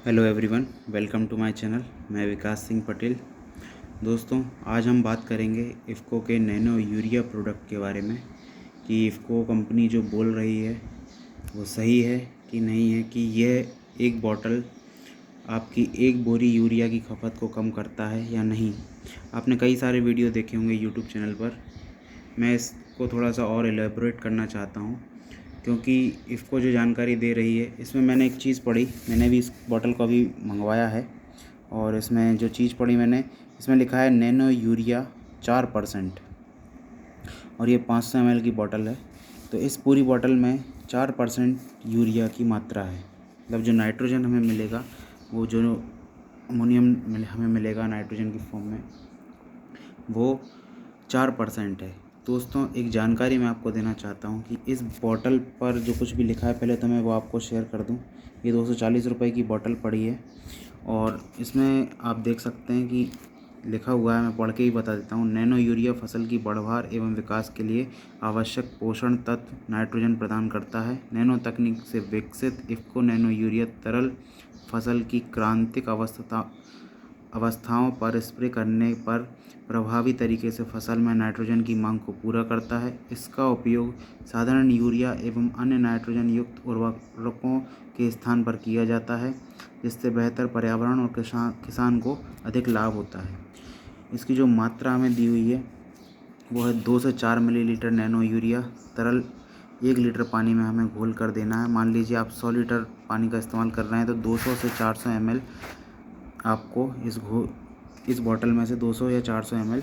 Hello everyone, welcome to my channel. मैं विकास सिंह पटेल। दोस्तों, आज हम बात करेंगे इफ़को के नैनो यूरिया प्रोडक्ट के बारे में कि इफ़को कंपनी जो बोल रही है वो सही है कि नहीं है, कि यह एक बॉटल आपकी एक बोरी यूरिया की खपत को कम करता है या नहीं। आपने कई सारे वीडियो देखे होंगे यूट्यूब चैनल पर। मैं इसको थोड़ा सा और एलेबोरेट करना चाहता हूँ, क्योंकि इफ़को जो जानकारी दे रही है इसमें मैंने एक चीज़ पढ़ी। मैंने भी इस बॉटल को अभी मंगवाया है और इसमें जो चीज़ पढ़ी मैंने, इसमें लिखा है नैनो यूरिया 4% और ये 500 ml की बॉटल है। तो इस पूरी बॉटल में 4% यूरिया की मात्रा है। मतलब जो नाइट्रोजन हमें मिलेगा, वो जो अमोनियम हमें मिलेगा नाइट्रोजन की फॉर्म में, वो 4% है। दोस्तों, एक जानकारी मैं आपको देना चाहता हूँ कि इस बॉटल पर जो कुछ भी लिखा है, पहले तो मैं वो आपको शेयर कर दूँ। ये 240 रुपये की बॉटल पड़ी है और इसमें आप देख सकते हैं कि लिखा हुआ है, मैं पढ़ के ही बता देता हूँ। नैनो यूरिया फसल की बढ़वार एवं विकास के लिए आवश्यक पोषण तत्व नाइट्रोजन प्रदान करता है। नैनो तकनीक से विकसित इफ़को नैनो यूरिया तरल फसल की क्रांतिक अवस्थाओं पर स्प्रे करने पर प्रभावी तरीके से फसल में नाइट्रोजन की मांग को पूरा करता है। इसका उपयोग साधारण यूरिया एवं अन्य नाइट्रोजन युक्त उर्वरकों के स्थान पर किया जाता है, जिससे बेहतर पर्यावरण और किसान को अधिक लाभ होता है। इसकी जो मात्रा हमें दी हुई है वो है 2 से 4 मिलीलीटर नैनो यूरिया तरल 1 लीटर पानी में हमें घोल कर देना है। मान लीजिए आप 100 लीटर पानी का इस्तेमाल कर रहे हैं तो 200 से 400 ml आपको इस बॉटल में से 200 या 400 ml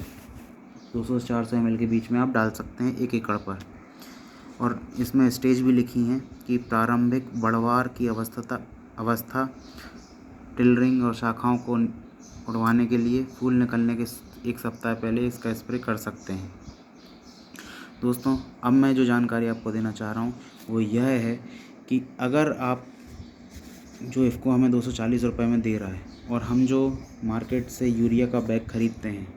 200 से 400 ml के बीच में आप डाल सकते हैं 1 एकड़ पर। और इसमें स्टेज भी लिखी हैं कि प्रारंभिक बढ़वार की अवस्था टिलरिंग और शाखाओं को उड़वाने के लिए फूल निकलने के 1 सप्ताह पहले इसका स्प्रे कर सकते हैं। दोस्तों, अब मैं जो जानकारी आपको देना चाह रहा हूँ वो यह है कि अगर आप जो इफ़को हमें 240 रुपये में दे रहा है और हम जो मार्केट से यूरिया का बैग ख़रीदते हैं,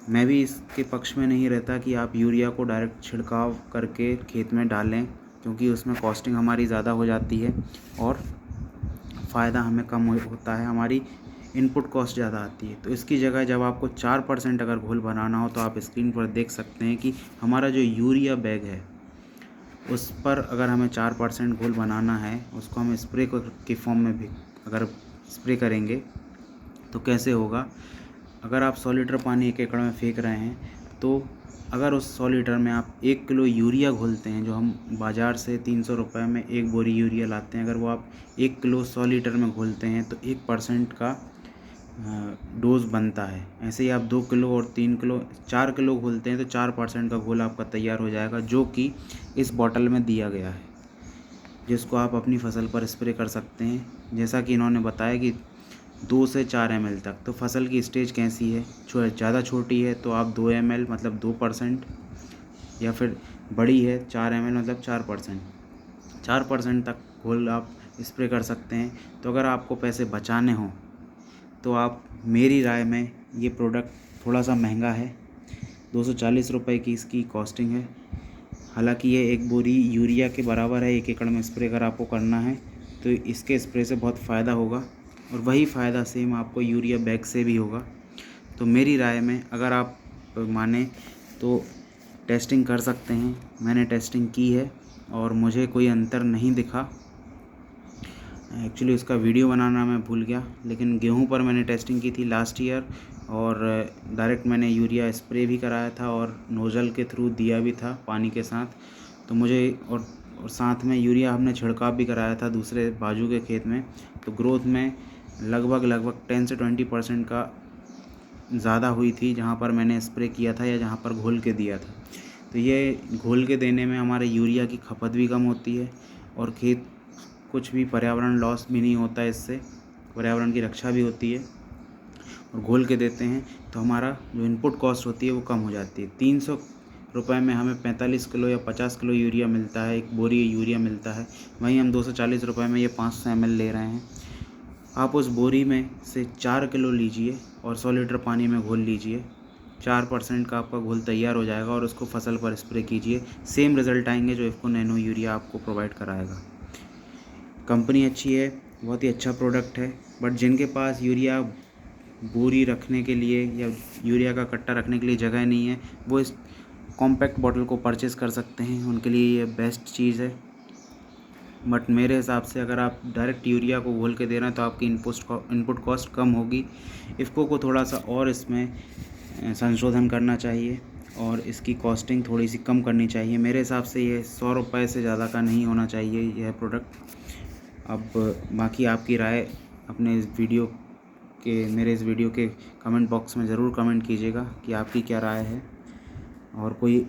मैं भी इसके पक्ष में नहीं रहता कि आप यूरिया को डायरेक्ट छिड़काव करके खेत में डालें, क्योंकि उसमें कॉस्टिंग हमारी ज़्यादा हो जाती है और फ़ायदा हमें कम होता है, हमारी इनपुट कॉस्ट ज़्यादा आती है। तो इसकी जगह जब आपको 4% अगर घोल बनाना हो तो आप स्क्रीन पर देख सकते हैं कि हमारा जो यूरिया बैग है उस पर अगर हमें 4% घोल बनाना है, उसको हम स्प्रे के फॉर्म में भी अगर स्प्रे करेंगे तो कैसे होगा। अगर आप 100 लीटर पानी 1 एकड़ में फेंक रहे हैं तो अगर उस 100 लीटर में आप 1 किलो यूरिया घोलते हैं, जो हम बाज़ार से 300 रुपये में 1 बोरी यूरिया लाते हैं, अगर वो आप 1 किलो 100 लीटर में घोलते हैं तो 1% का डोज़ बनता है। ऐसे ही आप 2 किलो और 3 किलो 4 किलो घोलते हैं तो 4% का घोल आपका तैयार हो जाएगा, जो कि इस बॉटल में दिया गया है, जिसको आप अपनी फसल पर स्प्रे कर सकते हैं। जैसा कि इन्होंने बताया कि 2 से 4 ml तक। तो फसल की स्टेज कैसी है, ज़्यादा छोटी है तो आप 2 ml मतलब 2%, या फिर बड़ी है 4 ml मतलब 4% तक घोल आप स्प्रे कर सकते हैं। तो अगर आपको पैसे बचाने हों तो आप, मेरी राय में ये प्रोडक्ट थोड़ा सा महंगा है, 240 रुपये की इसकी कॉस्टिंग है। हालांकि ये 1 बोरी यूरिया के बराबर है। 1 एकड़ में स्प्रे अगर आपको करना है तो इसके स्प्रे से बहुत फ़ायदा होगा और वही फ़ायदा सेम आपको यूरिया बैग से भी होगा। तो मेरी राय में अगर आप माने तो टेस्टिंग कर सकते हैं। मैंने टेस्टिंग की है और मुझे कोई अंतर नहीं दिखा। एक्चुअली उसका वीडियो बनाना मैं भूल गया, लेकिन गेहूं पर मैंने टेस्टिंग की थी लास्ट ईयर और डायरेक्ट मैंने यूरिया स्प्रे भी कराया था और नोज़ल के थ्रू दिया भी था पानी के साथ। तो मुझे और साथ में यूरिया हमने छिड़काव भी कराया था दूसरे बाजू के खेत में। तो ग्रोथ में लगभग 10 से 20% का ज़्यादा हुई थी जहाँ पर मैंने स्प्रे किया था या जहाँ पर घोल के दिया था। तो ये घोल के देने में हमारे यूरिया की खपत भी कम होती है और खेत कुछ भी पर्यावरण लॉस भी नहीं होता है, इससे पर्यावरण की रक्षा भी होती है। और घोल के देते हैं तो हमारा जो इनपुट कॉस्ट होती है वो कम हो जाती है। 300 रुपये में हमें 45 किलो या 50 किलो यूरिया मिलता है, 1 बोरी यूरिया मिलता है। वहीं हम 240 रुपये में ये 500 ml ले रहे हैं। आप उस बोरी में से 4 किलो लीजिए और 100 लीटर पानी में घोल लीजिए, 4% का आपका घोल तैयार हो जाएगा और उसको फसल पर स्प्रे कीजिए। सेम रिज़ल्ट आएंगे जो इफ़को नैनो यूरिया आपको प्रोवाइड कराएगा। कंपनी अच्छी है, बहुत ही अच्छा प्रोडक्ट है। बट जिनके पास यूरिया बोरी रखने के लिए या यूरिया का कट्टा रखने के लिए जगह नहीं है, वो इस कॉम्पैक्ट बॉटल को परचेज़ कर सकते हैं, उनके लिए ये बेस्ट चीज़ है। बट मेरे हिसाब से अगर आप डायरेक्ट यूरिया को घोल के दे रहे हैं तो आपकी इनपुट कॉस्ट कम होगी। इफ़को को थोड़ा सा और इसमें संशोधन करना चाहिए और इसकी कॉस्टिंग थोड़ी सी कम करनी चाहिए। मेरे हिसाब से ये 100 रुपये से ज़्यादा का नहीं होना चाहिए यह प्रोडक्ट। अब बाकी आपकी राय अपने मेरे इस वीडियो के कमेंट बॉक्स में ज़रूर कमेंट कीजिएगा कि आपकी क्या राय है, और कोई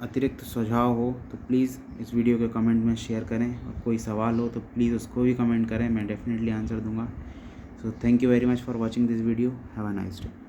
अतिरिक्त सुझाव हो तो प्लीज़ इस वीडियो के कमेंट में शेयर करें, और कोई सवाल हो तो प्लीज़ उसको भी कमेंट करें, मैं डेफिनेटली आंसर दूंगा। So thank you very much for watching this video. Have a nice day.